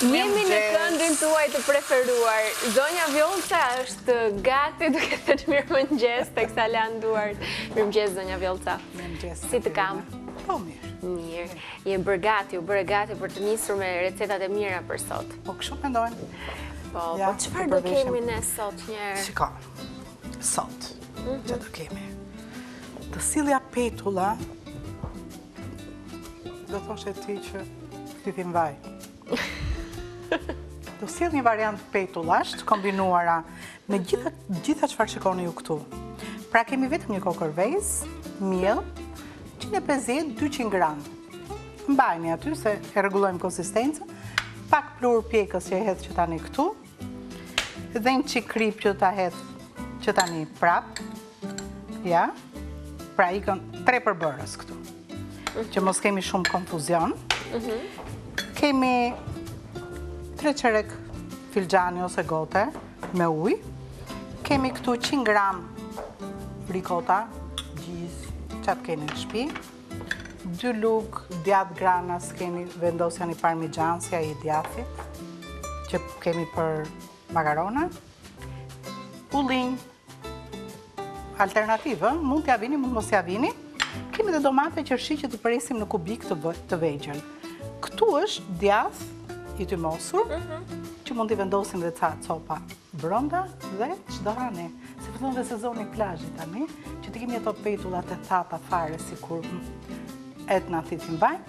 Jemi në këndin tuaj të preferuar. Zonja Vjollca është gati duke thënë mirëmëngjes teksa lan duart. Mirëmëngjes Zonja Vjollca. Mirëmëngjes. Si të kam? Po mirë. Mirë. Je bërë gati, u bërë gati për të nisur me recetat e mira për sot. Po kështu mendojnë. Po çfarë do kemi ne sot njëherë? Shiko. Sot. Çfarë do kemi? Të sillja petulla. Do thoshe ti që ti thim vaj. Do sill një variant petullash të kombinuara me gjitha çfarë shikoni ju këtu. Pra kemi vetëm një kokërvez, miell, 150-200 gram. Mbajni aty se e rregullojmë konsistencën. Pak plur pjekës që e hedh që tani këtu. Dhe një çik krip që ta hedh që tani prap. Ja. Pra ikën 3 përbërës këtu. Që mos kemi shumë konfuzion. Kemi 3 qerek filxhani ose gote me ujë. Kemi këtu 100 gram ricota, gjizë, qatë keni në shtëpi. 2 lug djath grana s'keni vendosja një parmigian, si ai i djathit, që kemi për makarona. Ullin, alternativë, mund t'ja vini, mund mos t'ja vini. Kemi dhe domate që shiqet të presim në kubik të vegjël. Këtu është djath i të mosur, që mund t'i vendosim dhe ca copa brenda dhe çdo hane. Se fillon dhe sezoni plazhit tani, që ti kemi ato petullat e thata fare sikur Etna thitin vaj,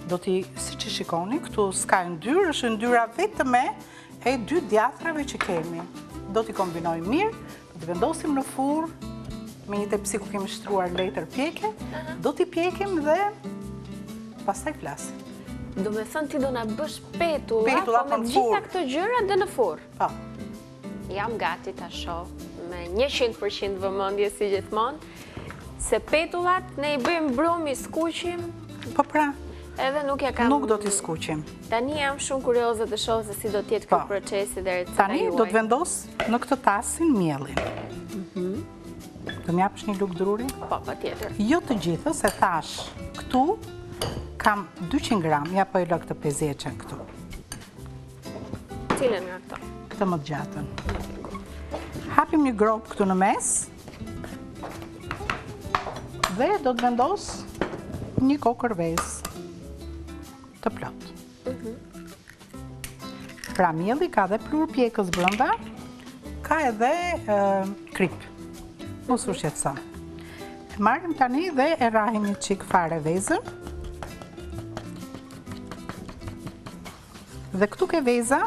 do t'i siç e shikoni, këtu s'ka yndyrë, është yndyra vetëm e 2 djathrave që kemi. Do t'i kombinojmë mirë, do t'i vendosim në furr me një tepsi ku kemi shtruar letër pjeke, do t'i pjekim dhe pastaj flasim. Do me thënë ti do na bësh petulla, po me gjitha këto gjëra dhe në furr. Po. Jam gati ta shoh me 100% vëmendje si gjithmonë, se petullat ne i bëjmë brumi, skuqim. Po pra. Edhe nuk ja kam. Nuk do t'i skuqim. Tani jam shumë kurioze të shoh se si do t'jetë ky procesi dhe receta juaj. Tani do të vendos në këtë tasin miellin. Do më japësh një lugë druri? Po, patjetër. Jo të gjithë, se thash këtu kam 200 gram, ja po i lë këtë pezeqen këtu. Cilën nga këto? Këtë më të gjatën. Hapim një grop këtu në mes. Dhe do të vendos një kokërvez të plot. Pra mielli ka dhe plur pjekës brenda, ka edhe krip. Mos u shqetëson. Marrim tani dhe e rrahim një çik fare vezën. Dhe këtu ke veza,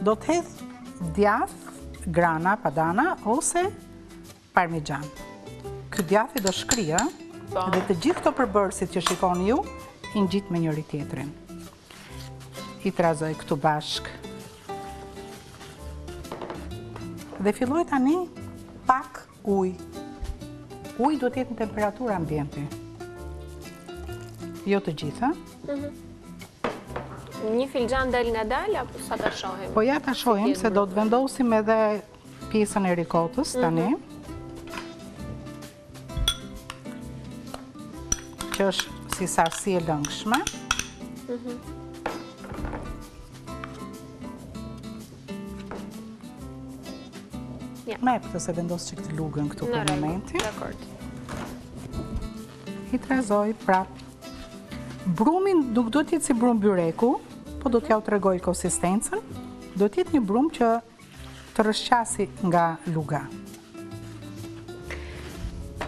do të hedh djath, grana, padana, ose parmigian. Ky djathi do shkrija, dhe të gjithë këto përbërësit që shikoni ju, i ngjit me njëri tjetrin. I trazoj këtu bashk. Dhe filloj tani pak ujë. Uji do të jetë në temperaturë ambienti. Jo të gjitha. Një filxhan dal nga dal, apo sa ta shohim? Po ja ta shohim, se do të vendosim edhe pjesën e ricotës tani. Që është si sarsi e lëngshme. Me këtë se vendos që këtë lugën këtu për momentin. I trazoj prap. Brumin nuk do t'jetë si brum byreku, po do t'ja u tregoj konsistencën. Do t'jetë një brum që të rrëshqasi nga luga.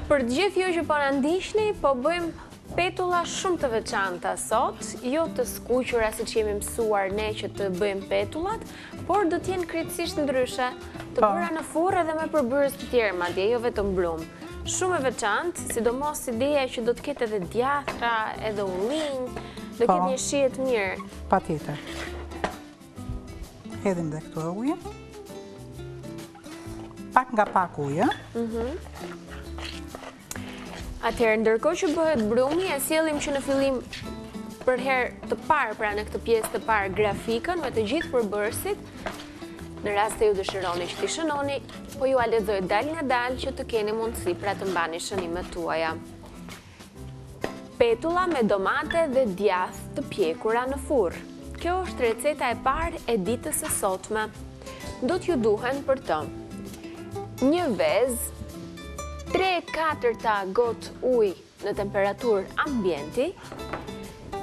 Për gjithë ju që po na ndiqni, po bëjmë petulla shumë të veçanta sot, jo të skuqura siç jemi mësuar ne që të bëjmë petullat, por do të jenë krejtësisht ndryshe, të bëra në furrë edhe me përbërës të tjerë, madje jo vetëm brum. Shumë e veçantë, sidomos ideja që do të ketë edhe djathra, edhe ullin, do ketë një shije të mirë. Patjetër. Hedhim dhe këtu ujë. Pak nga pak ujë. Atëherë, ndërkohë që bëhet brumi, e sjellim që në fillim për herë të parë, pra në këtë pjesë të parë grafikën me të gjithë përbërësit. Në rast se ju dëshironi që t'i shënoni, po ju a lexoj dal nga dal që të keni mundësi pra të mbani shënimet tuaja. Petulla me domate dhe djath të pjekura në furrë. Kjo është receta e parë e ditës së sotme. Do t'ju duhen për të një vezë, 3/4 gotë ujë në temperaturë ambienti,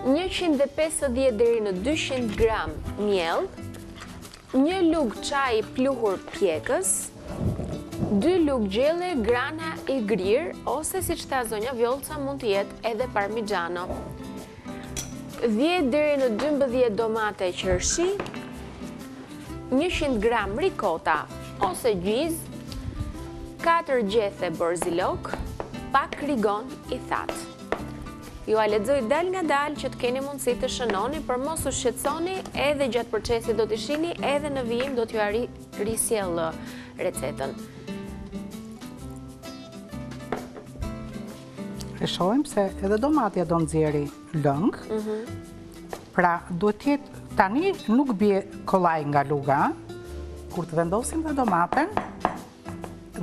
150 deri në 200 gram miell, një lugë çaji pluhur pjekës, 2 lugë gjelle grana i grirë, ose siç tha zonja Vjollca mund të jetë edhe parmigiano, 10 deri në 12 domate qershi, 100 gram ricota ose gjizë, 4 gjethe borzilok, pak rigon i thatë. Ju a lexoj dal nga dal që të keni mundësi të shënoni, për mos u shqetësoni, edhe gjatë procesit do t'i shihni, edhe në vijim do t'ju risjell recetën. E shohim se edhe domatja do nxjerrë lëng. Pra, duhet të jetë tani nuk bie kollaj nga luga. Kur të vendosim dhe domaten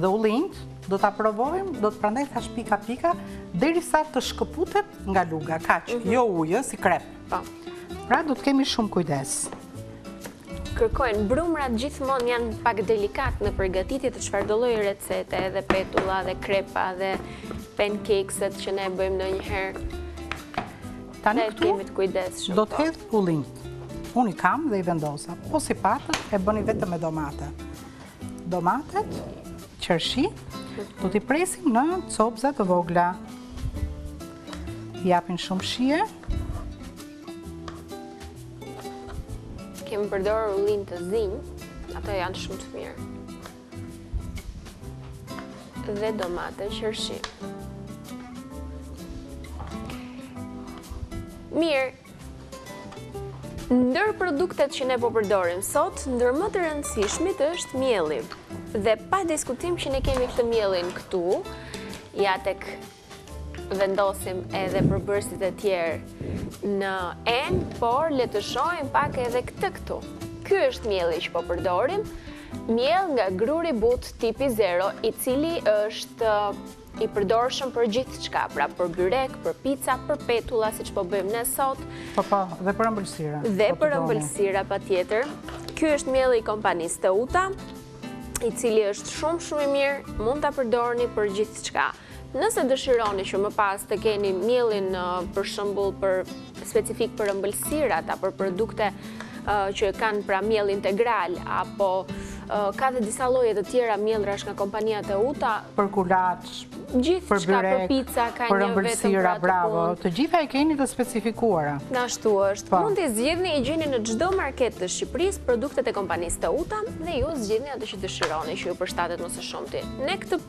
dhe ullint, do ta provojmë, do të prandaj thash pika derisa të shkëputet nga luga, kaq, jo ujë si krep. Po. Pra, do të kemi shumë kujdes. Kërkojnë brumrat gjithmonë janë pak delikat në përgatitje të çfarëdo lloji recete, edhe petulla, dhe krepa, dhe pancakes-et që ne bëjmë ndonjëherë. Tani Ne kemi të kujdes shumë. do të hedh ullint. Unë i kam dhe i vendosa. Po si patët e bëni vetëm me domate. Domatet, qershi, do t'i presim në copëza të vogla. Japin shumë shije. Kemi përdorur ullin të zinj, ato janë shumë të mirë. Dhe domate qershi. Mirë, ndër produktet që ne po përdorim sot, ndër më të rëndësishmit është mielli. Dhe pa diskutim që ne kemi këtë miellin këtu, ja tek vendosim edhe përbërësit e tjerë në enë, por le të shohim pak edhe këtë këtu. Ky është mielli që po përdorim, miell nga gruri but tipi 0, i cili është i përdorshëm për gjithçka, pra për byrek, për pica, për petulla, siç po bëjmë ne sot, Po, dhe për ëmbëlsira. dhe për ëmbëlsira patjetër. Ky është mielli i kompanisë Teuta, i cili është shumë i mirë, mund ta përdorni për gjithçka. Nëse dëshironi që më pas të keni miellin për shembull për specifik për ëmbëlsirat apo për produkte që kanë pra miell integral, apo ka dhe disa lloje të tjera mielrash nga kompania Teuta, Për kulaç, për gjithçka, për byrek, pica ka për një vetëm ëmbëlsira, pra të bravo. punë. Të gjitha e keni të specifikuara. Ashtu është. Po. Mund t'i zgjidhni, i gjeni në çdo market të Shqipërisë produktet e kompanisë Teuta dhe ju zgjidhni atë që dëshironi, që ju përshtatet më së shumti. Ne këtë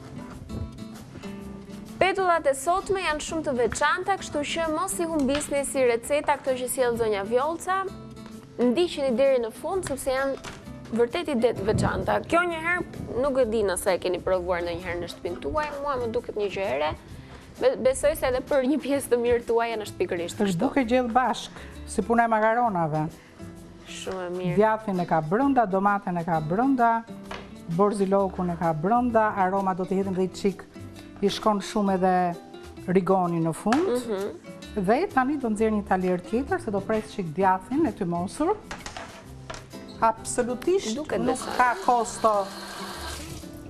petullat e sotme janë shumë të veçanta, kështu që mos i humbisni si receta këto që sjell zonja Vjollca. Ndiqeni deri në fund sepse janë vërtet ide të veçanta. Kjo njëherë nuk e di nëse e keni provuar ndonjëherë në shtëpinë tuaj, mua më duket një gjë e re. Besoj se edhe për një pjesë të mirë tuaja është pikërisht Është kështu. duke gjellë bashk, si puna e makaronave. Shumë e mirë. Djathtin e ka brenda, domaten e ka brenda, borzilokun e ka brenda, aroma do të hedhim dhe i çik, i shkon shumë edhe rigoni në fund. Dhe tani do nxjerr një taler tjetër, se do pres çik djathtin e tymosur. Absolutisht Duket nuk besoj. ka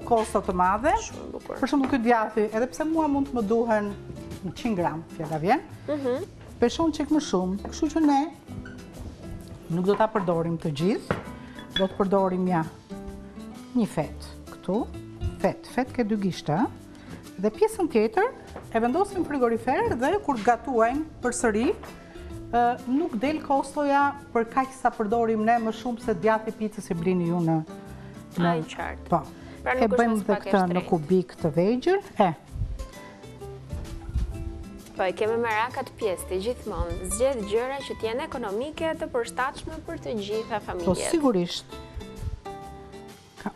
kosto të madhe. Shumë bukur. Për shembull ky djathi, edhe pse mua mund të më duhen 100 gram, fjala vjen, peshon çik më shumë, kështu që ne nuk do ta përdorim të gjithë, do të përdorim ja një fet këtu, fet ke 2 gishta, dhe pjesën tjetër e vendosim në frigorifer dhe kur gatuajmë përsëri, nuk del kostoja për kaq sa përdorim ne më shumë se djathi picës e blini ju në Ai qartë. Po. Pra E nuk është bëjmë as dhe pak e këtë në shtrenjtë. kubik të vegjël. Po e kemi merakat pjesë të gjithmonë, zgjedh gjëra që t'jenë ekonomike të përshtatshme për të gjitha Po familjet. sigurisht.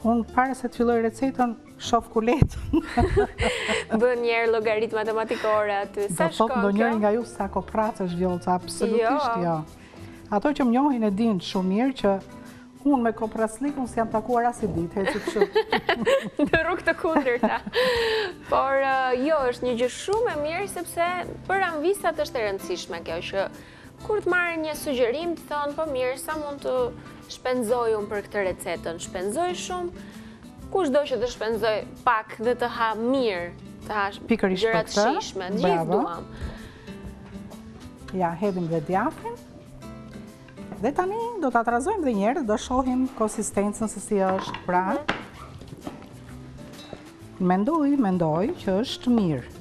Unë para se të filloj recetën, shoh kuletën. Bën njerë llogarit matematikore aty. Do Sa thot shkon ndonjëri kjo? nga ju sa kopratësh Vjollca, absolutisht Jo. jo. Ato që më njohin e dinë shumë mirë që unë me kopraslikun s'jam takuar as i ditë, heci kështu. Në rrugë të kundërta. Por jo, është një gjë shumë e mirë sepse për anvisat është e rëndësishme kjo që Kur të marrë një sugjerim të thonë, po mirë, sa mund të shpenzoj unë për këtë recetën? Shpenzoj shumë, kushdo që të shpenzoj pak dhe të ha mirë, të ha gjërat shishme, gjithë duam. Ja, hedhim dhe djafin. Dhe tani do të atrazojmë dhe njerë, do shohim konsistencën se si është, pra. Mendoj që është mirë.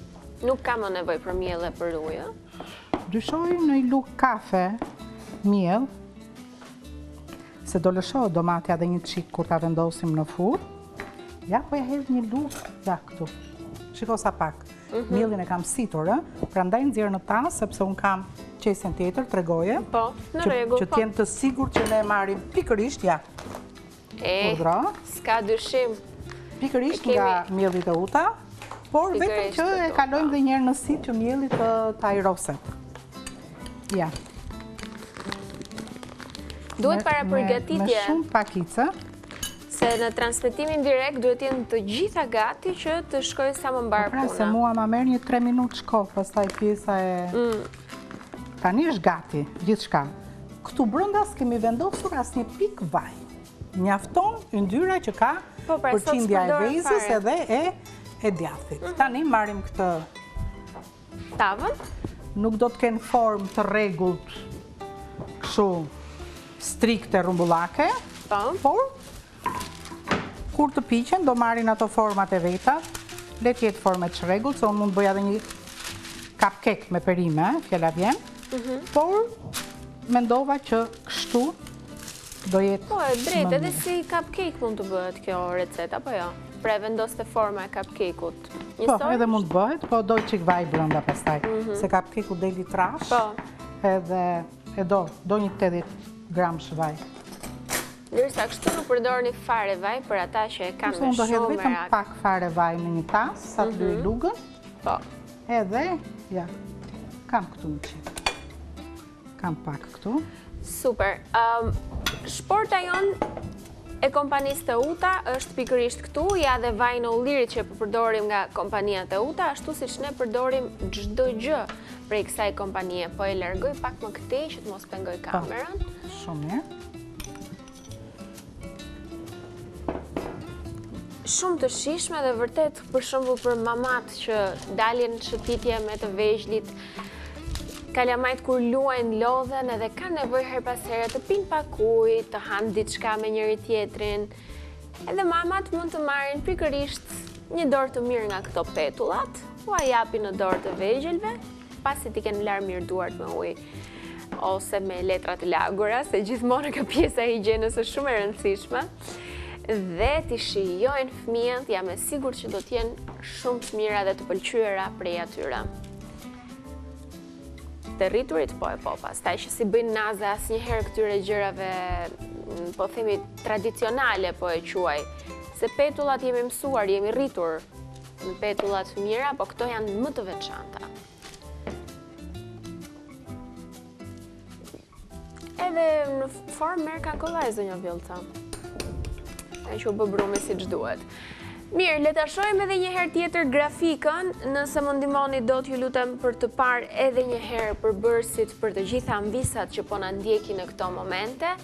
Nuk ka më nevoj për miell e për ujë. Dyshoj në i luk kafe, miell, se do lëshohet domatja dhe një qik kur ta vendosim në furr. Ja, po ja hedh një luk, ja, këtu. Shiko sa pak. Miellin e kam situr, prandaj nxjerr në tas, sepse un kam qesën tjetër, tregoje. Po, në rregull. Që t'jenë të sigurt që ne marrim pikërisht, ja. S'ka dyshim. Pikërisht nga miellit e uta, por vetëm që e kalojmë dhe njerë në sit që mielli të ajroset. Ja. Duhet para përgatitje. Me shumë pakice. Se në transmetimin direkt duhet jenë të gjitha gati që të shkoj sa më mbarë puna. Pra se mua ma merr një 3 minutë shkof, pastaj pjesa e... Tani është gati, gjithë shka. Këtu brënda s'kemi vendosur as një pik vaj. Njafton yndyra që ka përqindja e vezës edhe e djathit. Tani marim këtë... Tavën? Nuk do të kenë formë të rregullt, kështu strikte rumbullake, por kur të piqen do marrin ato format e veta, le të jetë format të rregullt, se unë mund të bëj edhe një cupcake me perime, fjala vjen, por mendova që kështu do jetë. Po, e drejt, edhe si cupcake mund të bëhet kjo receta, apo jo? Pra vendoste forma e cupcake-ut. Po, edhe mund të bëhet, po doj qik vaj brënda pastaj, se cupcake-ut deli trash, edhe do një 80 gram vaj. Ndërsa kështu nuk përdorni fare vaj për ata që e kanë me shumë merak. Unë do hedh vetëm pak fare vaj në një tas, sa të luj lugën. Po. Edhe, ja, kam këtu një qik. Kam pak këtu. Super. Shporta jonë e kompanisë të Uta është pikërisht këtu, ja dhe vaj në ullirit që përdorim nga kompania të Uta, ashtu si që ne përdorim çdo gjë prej kësaj kompanie. Po e largoj pak më këtej që të mos pengoj kameran. Shumë mirë. Shumë të shishme dhe vërtet për shembull për mamat që dalin në shëtitje me të vegjlit, kalamajt kur luajnë lodhen edhe kanë nevojë her pas here të pinë pak ujë, të hanë diçka me njëri tjetrin. Edhe mamat mund të marrin pikërisht një dorë të mirë nga këto petullat, u a japin në dorë të vegjelve, pasi t'i kenë larë mirë duart me ujë ose me letra të lagura, se gjithmonë ka pjesa e higjienës është shumë e rëndësishme. Dhe t'i shijojnë fëmijët, jam e sigurt që do t'jenë shumë të mira dhe të pëlqyera prej atyre. Të rriturit po e po, pastaj që si bëjnë naze asnjëherë këtyre gjërave, po themi tradicionale po e quaj, se petullat jemi mësuar, jemi rritur në petullat mira, po këto janë më të veçanta. Edhe në formë merr kakollaj zonja Vjollca. E që u bë brumi si që duhet. Mirë, le ta shohim edhe një herë tjetër grafikën, nëse më ndihmoni dot ju lutem për të parë edhe një herë përbërësit për të gjitha ambisat që po na ndjekin në këto momente.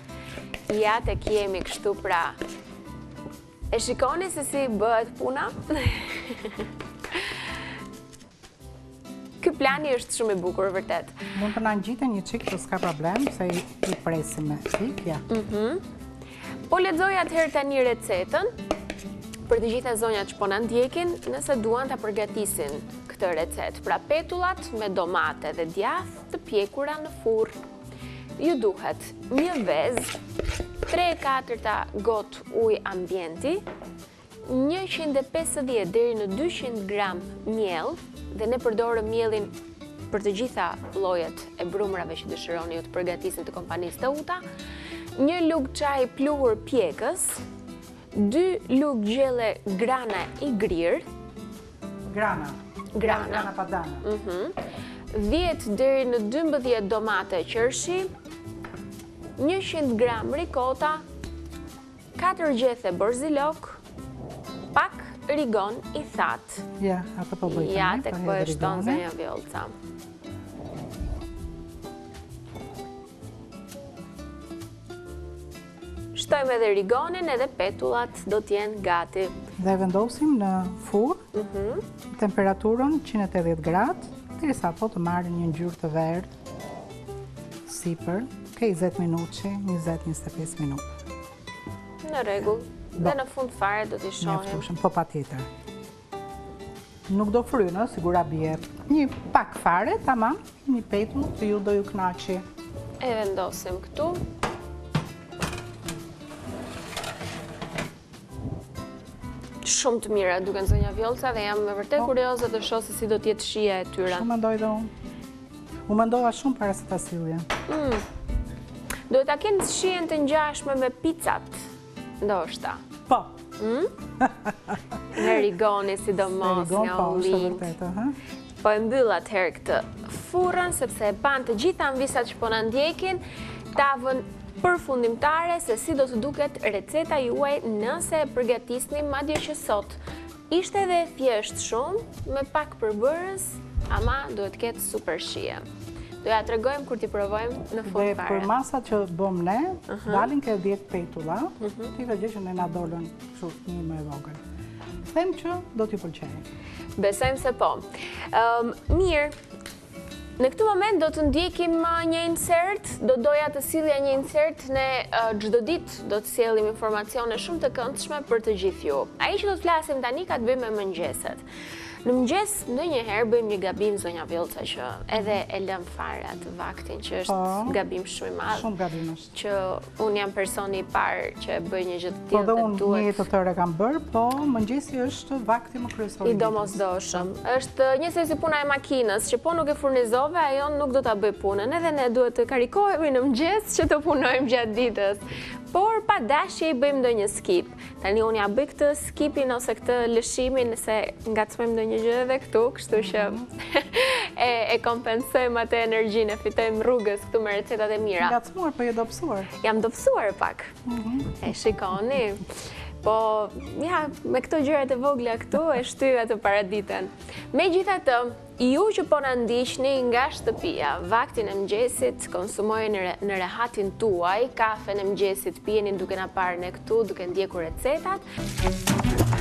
Ja tek jemi kështu pra. E shikoni se si bëhet puna? Ky plani është shumë i bukur, vërtet. Mund të na ngjiten një çik, s'ka problem, se i presim me fikja. Po lexoj atëherë tani recetën për të gjitha zonjat që po na ndjekin, nëse duan ta përgatisin këtë recetë. Pra petullat me domate dhe djath të pjekura në furr. Ju duhet një vezë, 3/4 gotë ujë ambienti, 150 deri në 200 gram miell, dhe ne përdorëm miellin për të gjitha llojet e brumrave që dëshironi ju të përgatisin të kompanisë të Uta, 1 lugë çaj pluhur pjekës, 2 lugë gjelle grana i grirë. Grana padana. 10 deri në 12 domate qershi, 100 gram ricota, 4 gjethe borzilok, pak rigon i thatë. Ja, atë po bëj tani. Ja, tek po e shton zonja Vjollca. shtojmë edhe rigonin edhe petullat do t'jenë gati. Dhe vendosim në furrë, temperaturën 180 gradë, derisa po të marrin një ngjyrë të verdhë, sipër, ke 20 minutë, 20-25 minutë. Në rregull. Dhe në fund fare do t'i shohim. Mjaftueshëm, po patjetër. Nuk do frynë, sigura bie. Një pak fare, tamam, një petull që ju do ju kënaqi. E vendosim këtu. Shumë të mira duken zonja Vjolca dhe jam me vërtet kurioze të shoh se si do t'jetë shija e tyre. Shumë mendoj dhe unë. U mendova shumë para se ta sillja. Duhet ta kenë shijen të ngjashme me picat, ndoshta. Po. Në rigoni sidomos nga ullinjt. Po e mbyll atëherë këtë furrën sepse e pan të gjitha anvisat që po na ndjekin, tavën përfundimtare se si do të duket receta juaj nëse e përgatisni, madje që sot ishte edhe thjesht shumë, me pak përbërës, ama duhet ketë super shije. Do ja tregojmë kur t'i provojmë në fund fare. Dhe për masat që bëm ne, dalin ke 10 petulla, ti ka gjë që ne na dolën kështu një më e vogël. Them që do t'i pëlqejë. Besojmë se po. Mirë. Në këtë moment do të ndjekim një insert, do doja të sillja një insert, ne çdo ditë do të sjellim informacione shumë të këndshme për të gjithë ju. Ai që do të flasim tani ka të bëjë me mëngjeset. Në mëngjes ndonjëherë bëjmë një gabim zonja Vjolca që edhe e lëm fare atë vaktin që është gabim shumë i madh. Shumë gabim është. Që unë jam personi i parë që bëj një gjë të Po tillë dhe dhe unë duhet. një të tërë kam bërë, po mëngjesi është vakti më kryesor. I domosdoshëm. Është njësoj si puna e makinës, që po nuk e furnizove, ajo nuk do ta bëj punën. Edhe ne duhet të karikohemi në mëngjes që të punojmë gjatë ditës. Por pa dashje i bëjmë ndonjë skip. Tani unë ja bëj këtë skipin ose këtë lëshimin se ngacmojmë ndonjë gjë edhe këtu, kështu që e kompensojmë atë energjinë, e fitojmë rrugës këtu me recetat e mira. Ngacmuar, po je dobësuar. Jam dobësuar pak. E shikoni. Po, ja, me këto gjërat e vogla këtu e shtyj atë paraditën. Megjithatë, ju që po na ndiqni nga shtëpia, vaktin e mëngjesit konsumojeni në rehatin tuaj, kafen e mëngjesit pijeni duke na parë ne këtu, duke ndjekur recetat.